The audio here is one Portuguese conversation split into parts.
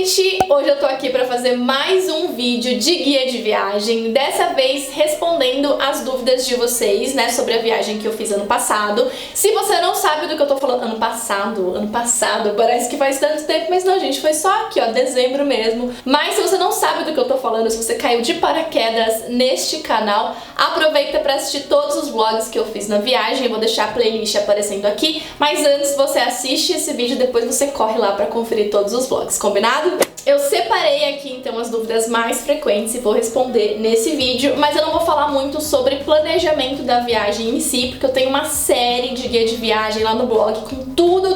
gente! Hoje eu tô aqui pra fazer mais um vídeo de guia de viagem, dessa vez respondendo as dúvidas de vocês, né, sobre a viagem que eu fiz ano passado. Se você não sabe do que eu tô falando, ano passado, parece que faz tanto tempo, mas não, gente, foi só aqui, ó, dezembro mesmo. Mas se você não sabe do que eu tô falando, se você caiu de paraquedas neste canal, aproveita pra assistir todos os vlogs que eu fiz na viagem, eu vou deixar a playlist aparecendo aqui, mas antes você assiste esse vídeo, depois você corre lá pra conferir todos os vlogs, combinado? Eu separei aqui então as dúvidas mais frequentes e vou responder nesse vídeo, mas eu não vou falar muito sobre planejamento da viagem em si, porque eu tenho uma série de guia de viagem lá no blog com tudo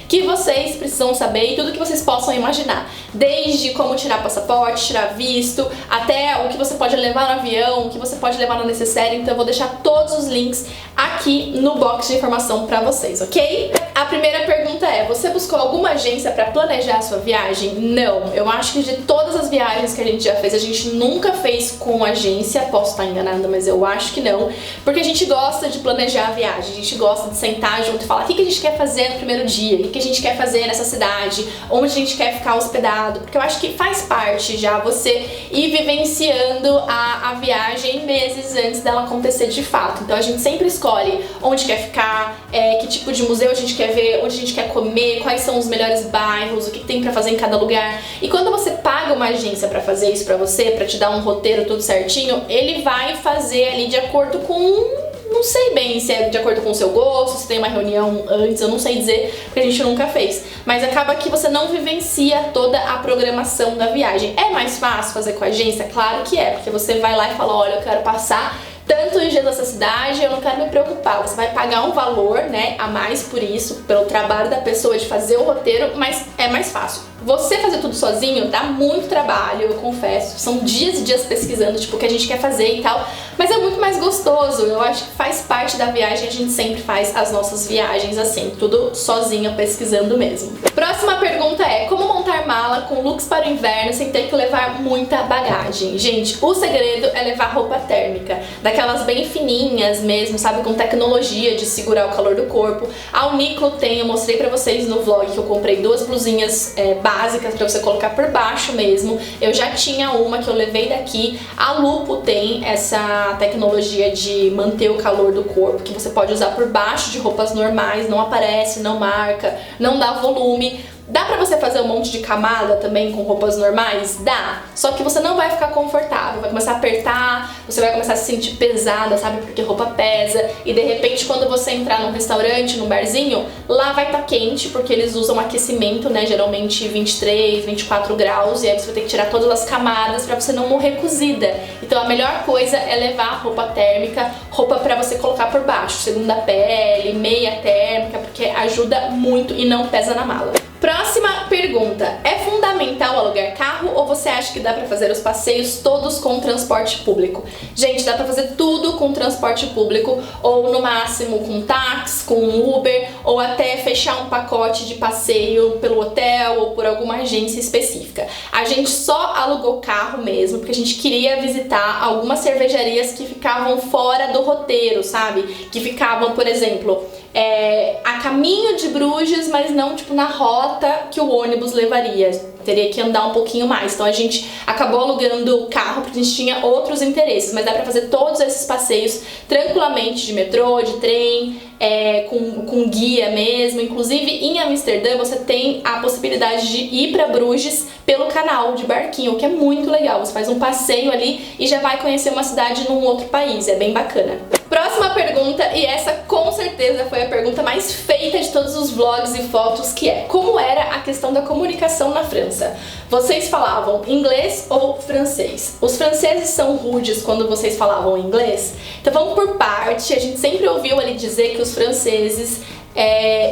que vocês precisam saber e tudo que vocês possam imaginar. Desde como tirar passaporte, tirar visto, até o que você pode levar no avião, o que você pode levar no necessário, então eu vou deixar todos os links aqui no box de informação pra vocês, ok? A primeira pergunta é, você buscou alguma agência pra planejar a sua viagem? Não, eu acho que de todas as viagens que a gente já fez, a gente nunca fez com agência, posso estar enganada, mas eu acho que não, porque a gente gosta de planejar a viagem, a gente gosta de sentar junto e falar o que a gente quer fazer no primeiro dia, o que a gente quer fazer nessa cidade, onde a gente quer ficar hospedado, porque eu acho que faz parte já você ir vivenciando a viagem meses antes dela acontecer de fato. Então a gente sempre escolhe onde quer ficar, que tipo de museu a gente quer ver, onde a gente quer comer, quais são os melhores bairros, o que tem pra fazer em cada lugar. E quando você paga uma agência pra fazer isso pra você, pra te dar um roteiro tudo certinho, ele vai fazer ali de acordo com... Não sei bem se é de acordo com o seu gosto, se tem uma reunião antes, eu não sei dizer, porque a gente nunca fez. Mas acaba que você não vivencia toda a programação da viagem. É mais fácil fazer com a agência? Claro que é, porque você vai lá e fala, olha, eu quero passar tantos dias nessa cidade, eu não quero me preocupar. Você vai pagar um valor, né, a mais por isso, pelo trabalho da pessoa de fazer o roteiro, mas é mais fácil. Você fazer tudo sozinho dá muito trabalho, eu confesso. São dias e dias pesquisando, tipo, o que a gente quer fazer e tal. Mas é muito mais gostoso. Eu acho que faz parte da viagem, a gente sempre faz as nossas viagens assim, tudo sozinha, pesquisando mesmo. Próxima pergunta é, como montar mala com looks para o inverno sem ter que levar muita bagagem? Gente, o segredo é levar roupa térmica, daquelas bem fininhas mesmo, sabe, com tecnologia de segurar o calor do corpo. A Uniqlo tem, eu mostrei pra vocês no vlog que eu comprei duas blusinhas básicas pra você colocar por baixo mesmo. Eu já tinha uma que eu levei daqui. A Lupo tem essa tecnologia de manter o calor do corpo, que você pode usar por baixo de roupas normais, não aparece, não marca, não dá volume. Dá pra você fazer um monte de camada também com roupas normais? Dá! Só que você não vai ficar confortável, vai começar a apertar, você vai começar a se sentir pesada, sabe? Porque roupa pesa e de repente quando você entrar num restaurante, num barzinho, lá vai estar quente, porque eles usam aquecimento, né? Geralmente 23, 24 graus, e aí você vai ter que tirar todas as camadas pra você não morrer cozida. Então a melhor coisa é levar roupa térmica, roupa pra você colocar por baixo, segunda pele, meia térmica, porque ajuda muito e não pesa na mala. Próxima pergunta, é fundamental alugar carro ou você acha que dá pra fazer os passeios todos com transporte público? Gente, dá pra fazer tudo com transporte público, ou no máximo com táxi, com Uber, ou até fechar um pacote de passeio pelo hotel ou por alguma agência específica. A gente só alugou carro mesmo, porque a gente queria visitar algumas cervejarias que ficavam fora do roteiro, sabe? Que ficavam, por exemplo, a caminho de Bruges, mas não tipo na rota que o ônibus levaria, teria que andar um pouquinho mais. Então a gente acabou alugando o carro porque a gente tinha outros interesses, mas dá pra fazer todos esses passeios tranquilamente de metrô, de trem, com guia mesmo. Inclusive em Amsterdã você tem a possibilidade de ir pra Bruges pelo canal de barquinho, o que é muito legal. Você faz um passeio ali e já vai conhecer uma cidade num outro país, é bem bacana. Próxima pergunta, e essa com certeza foi a pergunta mais feita de todos os vlogs e fotos, que é: como era a questão da comunicação na França? Vocês falavam inglês ou francês? Os franceses são rudes quando vocês falavam inglês? Então vamos por parte, a gente sempre ouviu ali dizer que os franceses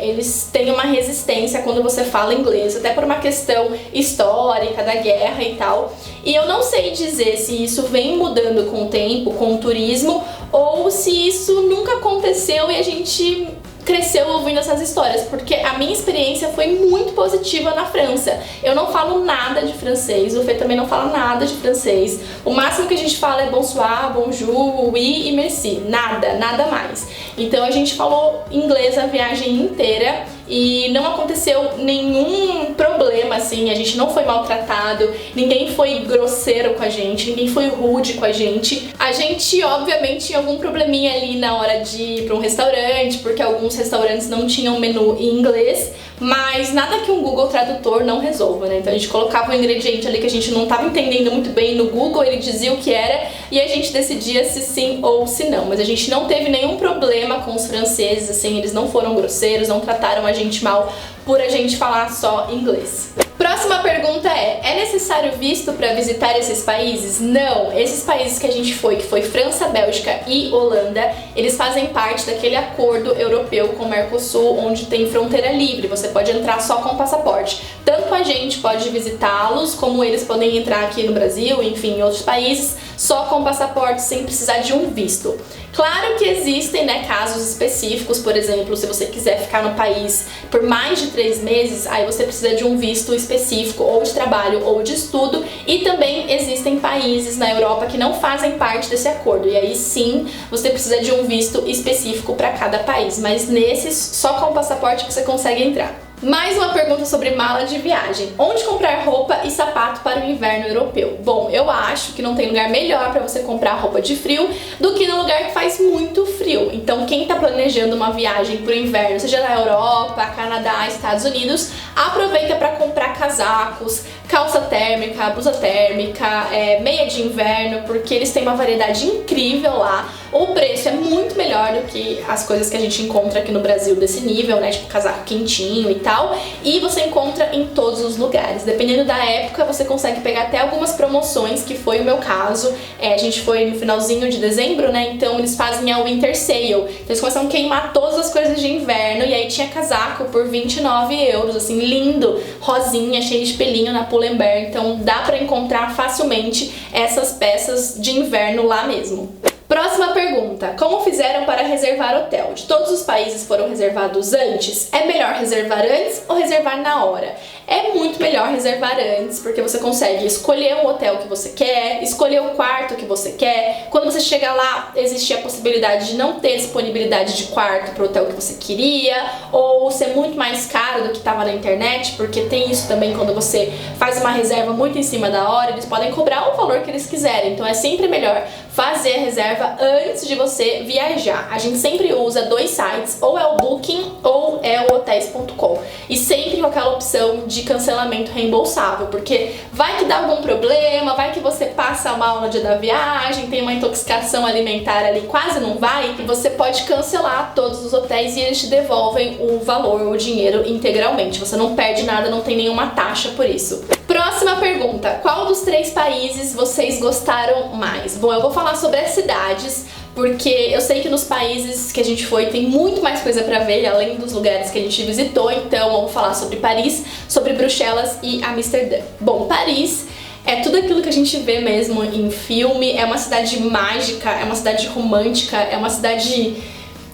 eles têm uma resistência quando você fala inglês, até por uma questão histórica da guerra e tal. E eu não sei dizer se isso vem mudando com o tempo, com o turismo, ou se isso nunca aconteceu e a gente cresceu ouvindo essas histórias, porque a minha experiência foi muito positiva na França. Eu não falo nada de francês, o Fê também não fala nada de francês. O máximo que a gente fala é bonsoir, bonjour, oui e merci. Nada mais. Então a gente falou inglês a viagem inteira e não aconteceu nenhum problema, assim, a gente não foi maltratado, ninguém foi grosseiro com a gente, ninguém foi rude com a gente. A gente, obviamente, tinha algum probleminha ali na hora de ir pra um restaurante, porque alguns restaurantes não tinham menu em inglês, mas nada que um Google Tradutor não resolva, né? Então a gente colocava um ingrediente ali que a gente não estava entendendo muito bem no Google, ele dizia o que era e a gente decidia se sim ou se não. Mas a gente não teve nenhum problema com os franceses, assim, eles não foram grosseiros, não trataram a gente mal por a gente falar só inglês. Próxima pergunta é necessário visto para visitar esses países? Não, esses países que a gente foi, que foi França, Bélgica e Holanda, eles fazem parte daquele acordo europeu com o Mercosul, onde tem fronteira livre, você pode entrar só com passaporte. Tanto a gente pode visitá-los, como eles podem entrar aqui no Brasil, enfim, em outros países, só com passaporte, sem precisar de um visto. Claro que existem, né, casos específicos, por exemplo, se você quiser ficar no país por mais de 3 meses, aí você precisa de um visto específico, ou de trabalho ou de estudo, e também existem países na Europa que não fazem parte desse acordo, e aí sim você precisa de um visto específico para cada país, mas nesses só com o passaporte você consegue entrar. Mais uma pergunta sobre mala de viagem. Onde comprar roupa e sapato para o inverno europeu? Bom, eu acho que não tem lugar melhor para você comprar roupa de frio do que no lugar que faz muito frio. Então, quem está planejando uma viagem para o inverno, seja na Europa, Canadá, Estados Unidos, aproveita para comprar casacos, calça térmica, blusa térmica, meia de inverno, porque eles têm uma variedade incrível lá. O preço é muito melhor do que as coisas que a gente encontra aqui no Brasil desse nível, né? Tipo casaco quentinho e tal. E você encontra em todos os lugares. Dependendo da época, você consegue pegar até algumas promoções, que foi o meu caso. A gente foi no finalzinho de dezembro, né? Então eles fazem a Winter Sale. Então eles começam a queimar todas as coisas de inverno. E aí tinha casaco por 29 euros, assim, lindo, rosinha, cheio de pelinho na Pull&Bear. Então dá pra encontrar facilmente essas peças de inverno lá mesmo. Próxima pergunta. Como fizeram para reservar hotel? De todos os países foram reservados antes? É melhor reservar antes ou reservar na hora? É muito melhor reservar antes, porque você consegue escolher o hotel que você quer, escolher o quarto que você quer. Quando você chega lá, existe a possibilidade de não ter disponibilidade de quarto para o hotel que você queria, ou ser muito mais caro do que estava na internet, porque tem isso também quando você faz uma reserva muito em cima da hora, eles podem cobrar o valor que eles quiserem. Então é sempre melhor fazer a reserva antes de você viajar. A gente sempre usa 2 sites, ou é o Booking ou é o Hotels.com, e sempre com aquela opção de cancelamento reembolsável, porque vai que dá algum problema, vai que você passa mal no dia da viagem, tem uma intoxicação alimentar ali, quase não vai, e você pode cancelar todos os hotéis e eles te devolvem o valor, o dinheiro integralmente. Você não perde nada, não tem nenhuma taxa por isso. Próxima pergunta. Qual dos 3 países vocês gostaram mais? Bom, eu vou falar sobre as cidades, porque eu sei que nos países que a gente foi tem muito mais coisa pra ver, além dos lugares que a gente visitou. Então eu vou falar sobre Paris, sobre Bruxelas e Amsterdã. Bom, Paris é tudo aquilo que a gente vê mesmo em filme, é uma cidade mágica, é uma cidade romântica, é uma cidade...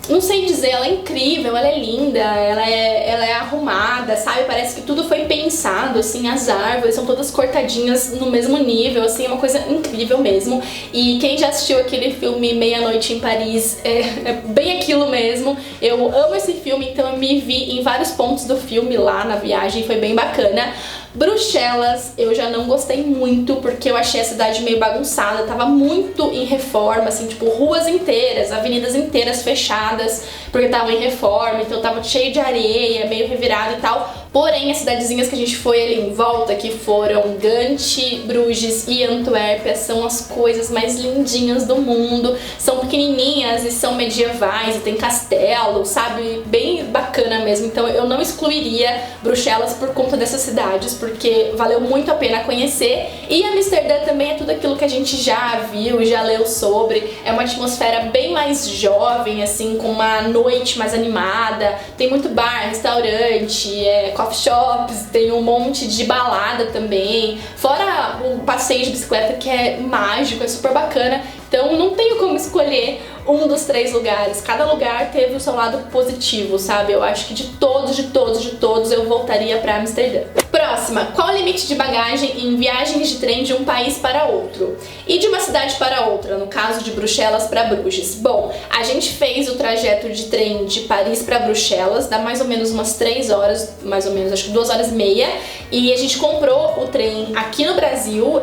não sei dizer, ela é incrível, ela é linda, ela é arrumada, sabe? Parece que tudo foi pensado, assim, as árvores são todas cortadinhas no mesmo nível, assim, é uma coisa incrível mesmo. E quem já assistiu aquele filme Meia-Noite em Paris, é bem aquilo mesmo. Eu amo esse filme, então eu me vi em vários pontos do filme lá na viagem, foi bem bacana. Bruxelas eu já não gostei muito, porque eu achei a cidade meio bagunçada, tava muito em reforma, assim, tipo, ruas inteiras, avenidas inteiras fechadas, porque estavam em reforma, então tava cheio de areia, meio revirado e tal. Porém, as cidadezinhas que a gente foi ali em volta, que foram Gant, Bruges e Antuérpia, são as coisas mais lindinhas do mundo. São pequenininhas e são medievais, e tem castelo, sabe? Bem bacana mesmo. Então eu não excluiria Bruxelas por conta dessas cidades, porque valeu muito a pena conhecer. E Amsterdã também é tudo aquilo que a gente já viu e já leu sobre. É uma atmosfera bem mais jovem, assim, com uma noite mais animada. Tem muito bar, restaurante, coffee shops, tem um monte de balada também. Fora o passeio de bicicleta, que é mágico, é super bacana. Então não tenho como escolher um dos 3 lugares. Cada lugar teve o seu lado positivo, sabe? Eu acho que de todos eu voltaria pra Amsterdã. Próximo. Próxima, qual o limite de bagagem em viagens de trem de um país para outro? E de uma cidade para outra, no caso de Bruxelas para Bruges? Bom, a gente fez o trajeto de trem de Paris para Bruxelas, dá mais ou menos umas 3 horas, mais ou menos, acho que 2 horas e meia, e a gente comprou o trem aqui no Brasil,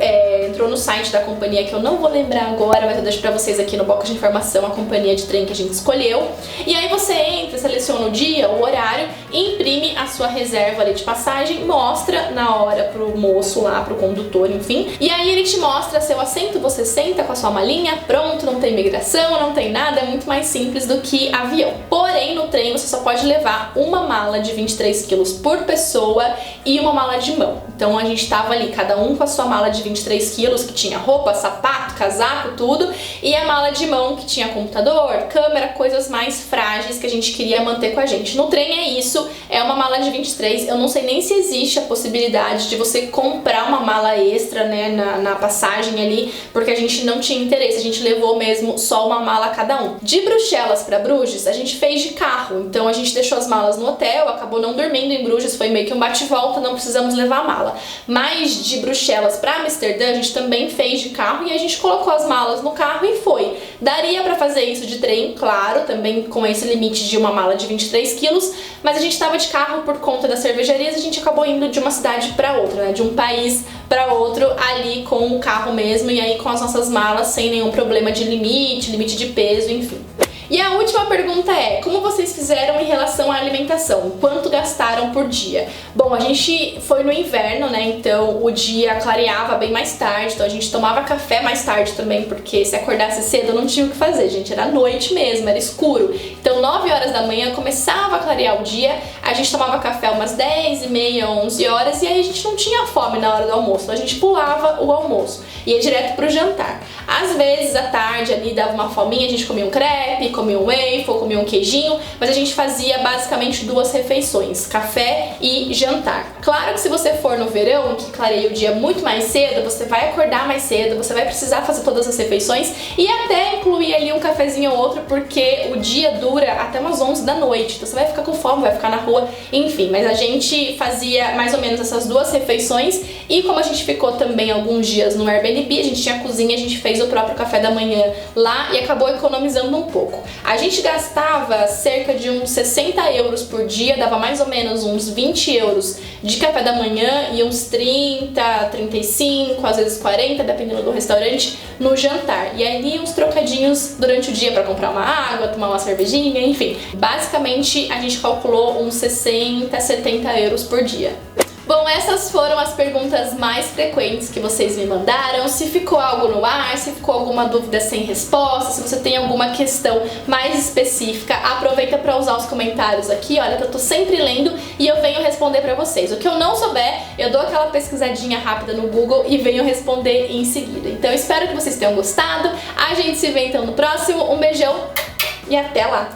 entrou no site da companhia que eu não vou lembrar agora, mas eu deixo pra vocês aqui no box de informação a companhia de trem que a gente escolheu. E aí você entra, seleciona o dia, o horário, imprime a sua reserva ali de passagem, mostra na hora pro moço lá, pro condutor, enfim. E aí ele te mostra seu assento, você senta com a sua malinha, pronto, não tem imigração, não tem nada, é muito mais simples do que avião. Porém, no trem você só pode levar uma mala de 23 quilos por pessoa e uma mala de mão. Então a gente tava ali, cada um com a sua mala de 23 quilos, que tinha roupa, sapato, casaco, tudo, e a mala de mão que tinha computador, câmera, coisas mais frágeis que a gente queria manter com a gente. No trem é isso, é uma mala de 23, eu não sei nem se existe a possibilidade de você comprar uma mala extra, né, na passagem ali, porque a gente não tinha interesse, a gente levou mesmo só uma mala cada um. De Bruxelas para Bruges, a gente fez de carro, então a gente deixou as malas no hotel, acabou não dormindo em Bruges, foi meio que um bate-volta, não precisamos levar a mala. Mas de Bruxelas para Amsterdã, a gente também fez de carro e a gente colocou as malas no carro e foi. Daria pra fazer isso de trem, claro, também com esse limite de uma mala de 23 quilos, mas a gente tava de carro por conta das cervejarias, a gente acabou indo de uma cidade pra outra, né, de um país pra outro, ali com o carro mesmo, e aí com as nossas malas sem nenhum problema de limite de peso, enfim. E a última pergunta é, como vocês fizeram em relação à alimentação? Quanto gastaram por dia? Bom, a gente foi no inverno, né, então o dia clareava bem mais tarde, então a gente tomava café mais tarde também, porque se acordasse cedo não tinha o que fazer, gente, era noite mesmo, era escuro. Então 9 horas da manhã começava a clarear o dia, a gente tomava café umas 10h30, 11 horas, e aí a gente não tinha fome na hora do almoço, então a gente pulava o almoço, ia direto pro jantar. Às vezes, à tarde ali dava uma fominha, a gente comia um crepe, comia um waffle, comia um queijinho, mas a gente fazia basicamente 2 refeições, café e jantar. Claro que se você for no verão, que clareia o dia muito mais cedo, você vai acordar mais cedo, você vai precisar fazer todas as refeições e até incluir ali um cafezinho ou outro, porque o dia dura até umas 11 da noite, então você vai ficar com fome, vai ficar na rua, enfim. Mas a gente fazia mais ou menos essas 2 refeições e como a gente ficou também alguns dias no Airbnb, a gente tinha cozinha, a gente fez o próprio café da manhã lá e acabou economizando um pouco. A gente gastava cerca de uns 60 euros por dia, dava mais ou menos uns 20 euros de café da manhã e uns 30, 35, às vezes 40, dependendo do restaurante, no jantar. E aí uns trocadinhos durante o dia para comprar uma água, tomar uma cervejinha, enfim. Basicamente a gente calculou uns 60, 70 euros por dia. Bom, essas foram as perguntas mais frequentes que vocês me mandaram. Se ficou algo no ar, se ficou alguma dúvida sem resposta, se você tem alguma questão mais específica, aproveita para usar os comentários aqui, olha que eu tô sempre lendo e eu venho responder para vocês. O que eu não souber, eu dou aquela pesquisadinha rápida no Google e venho responder em seguida. Então eu espero que vocês tenham gostado, a gente se vê então no próximo, um beijão e até lá!